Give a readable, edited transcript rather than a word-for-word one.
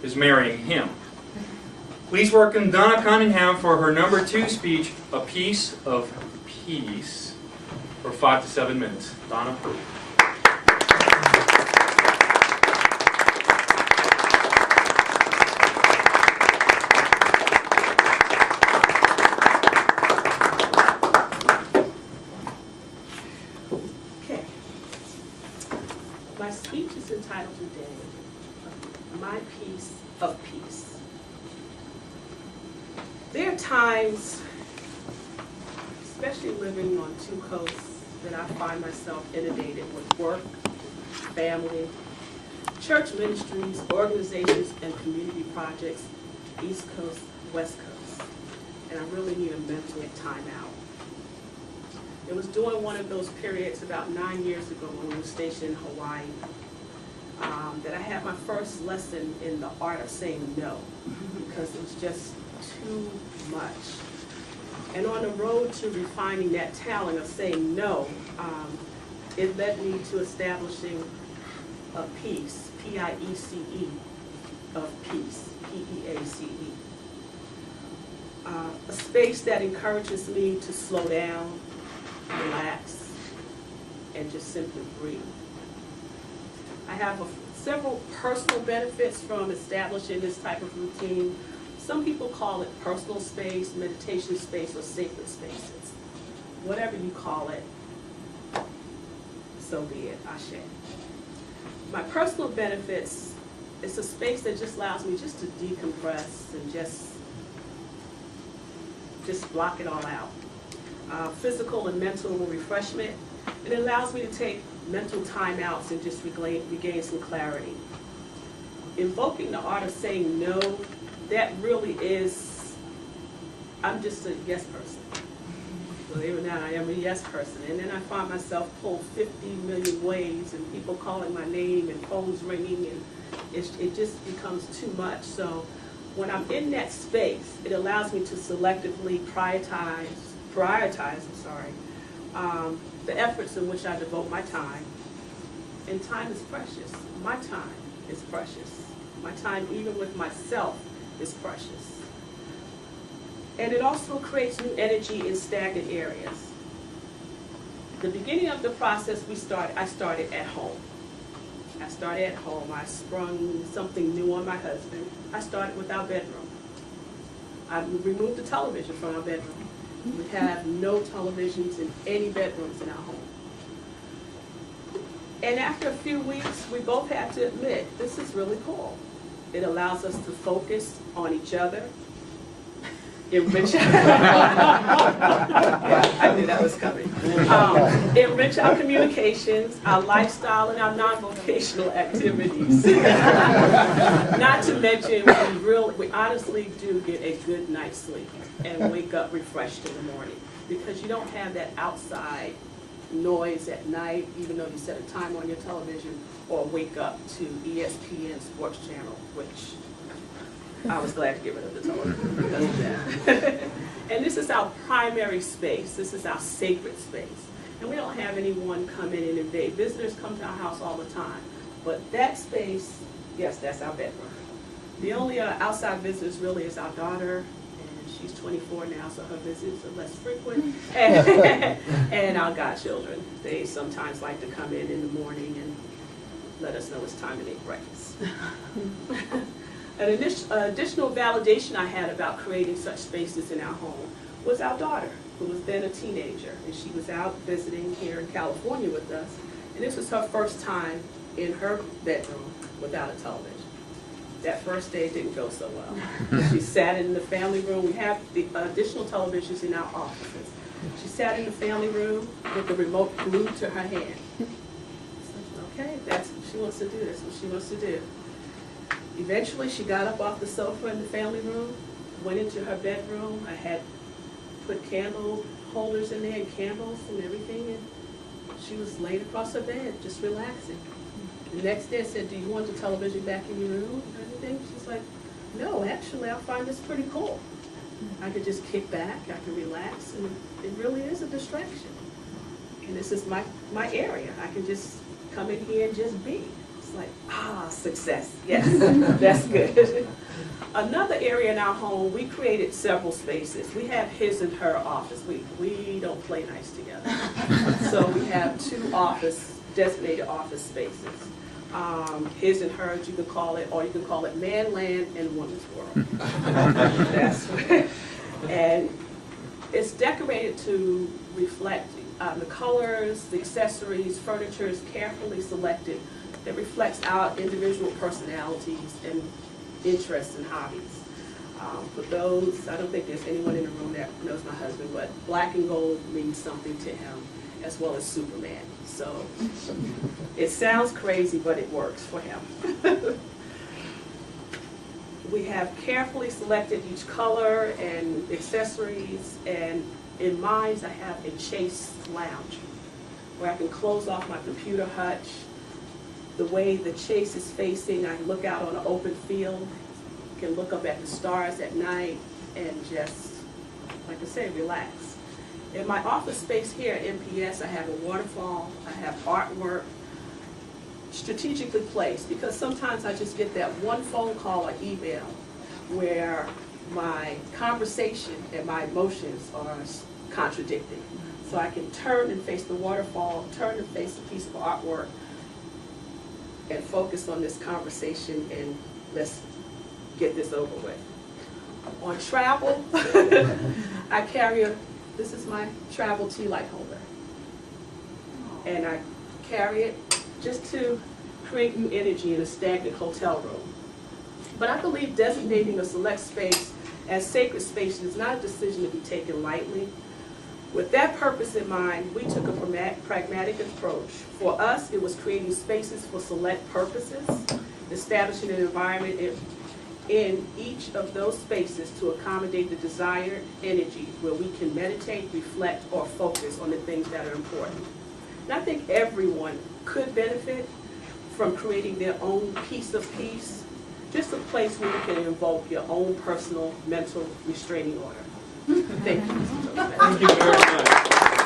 is marrying him. Please welcome Donna Cunningham for her #2 speech, A Piece of Peace, for 5 to 7 minutes. Donna. Okay. My speech is entitled today, My Piece of Peace. There are times, especially living on two coasts, that I find myself inundated with work, family, church ministries, organizations, and community projects, East Coast, West Coast, and I really need a mental timeout. It was during one of those periods about 9 years ago when we were stationed in Hawaii that I had my first lesson in the art of saying no, because it was just too much. And on the road to refining that talent of saying no, it led me to establishing a peace, P-I-E-C-E, of peace, P-E-A-C-E. A space that encourages me to slow down, relax, and just simply breathe. I have several personal benefits from establishing this type of routine. Some people call it personal space, meditation space, or sacred spaces. Whatever you call it, so be it, Ashe. My personal benefits, it's a space that just allows me just to decompress and just block it all out. Physical and mental refreshment. It allows me to take mental timeouts and just regain some clarity. Invoking the art of saying no, that really is, I'm just a yes person. Believe it or not, I am a yes person. And then I find myself pulled 50 million ways and people calling my name and phones ringing, and it just becomes too much. So when I'm in that space, it allows me to selectively prioritize the efforts in which I devote my time. And time is precious. My time is precious. My time, even with myself, is precious. And it also creates new energy in stagnant areas. The beginning of the process, I started at home. I sprung something new on my husband. I started with our bedroom. I removed the television from our bedroom. We have no televisions in any bedrooms in our home. And after a few weeks, we both had to admit, this is really cool. It allows us to focus on each other. Enrich I knew that was coming. Enrich our communications, our lifestyle, and our non-vocational activities. Not to mention, we honestly do get a good night's sleep and wake up refreshed in the morning, because you don't have that outside noise at night, even though you set a time on your television, or wake up to ESPN Sports Channel, which I was glad to get rid of the television because of that. And this is our primary space. This is our sacred space. And we don't have anyone come in and invade. Visitors come to our house all the time. But that space, yes, that's our bedroom. The only outside visitors really is our daughter, and she's 24 now, so her visits are less frequent. And our godchildren. They sometimes like to come in the morning and let us know it's time to make breakfast. An additional validation I had about creating such spaces in our home was our daughter, who was then a teenager, and she was out visiting here in California with us, and this was her first time in her bedroom without a television. That first day didn't go so well. She sat in the family room. We have the additional televisions in our offices. She sat in the family room with the remote glued to her hand. Okay, that's what she wants to do. That's what she wants to do. Eventually, she got up off the sofa in the family room, went into her bedroom. I had put candle holders in there and candles and everything, and she was laying across her bed, just relaxing. The next day I said, do you want the television back in your room or anything? She's like, no, actually, I find this pretty cool. I could just kick back, I can relax, and it really is a distraction. And this is my area. I can just come in here and just be. like, success. Yes, that's good. Another area in our home, we created several spaces. We have his and her office. We don't play nice together. So we have two designated office spaces. His and hers, you could call it, or you could call it man land and woman's world. That's right. And it's decorated to reflect the colors, the accessories, furniture is carefully selected that reflects our individual personalities and interests and hobbies. For those, I don't think there's anyone in the room that knows my husband, but black and gold means something to him, as well as Superman. So it sounds crazy, but it works for him. We have carefully selected each color and accessories, and in mine I have a Chase lounge where I can close off my computer hutch. The way the Chase is facing, I look out on an open field, can look up at the stars at night, and just, like I say, relax. In my office space here at MPS, I have a waterfall, I have artwork, strategically placed, because sometimes I just get that one phone call or email where my conversation and my emotions are contradicting. So I can turn and face the waterfall, turn and face a piece of artwork, and focus on this conversation, and let's get this over with. On travel, I carry this is my travel tea light holder. And I carry it just to create new energy in a stagnant hotel room. But I believe designating a select space as sacred space is not a decision to be taken lightly. With that purpose in mind, we took a pragmatic approach. For us, it was creating spaces for select purposes, establishing an environment in each of those spaces to accommodate the desired energy where we can meditate, reflect, or focus on the things that are important. And I think everyone could benefit from creating their own piece of peace, just a place where you can invoke your own personal mental restraining order. Thank you. Thank you very much.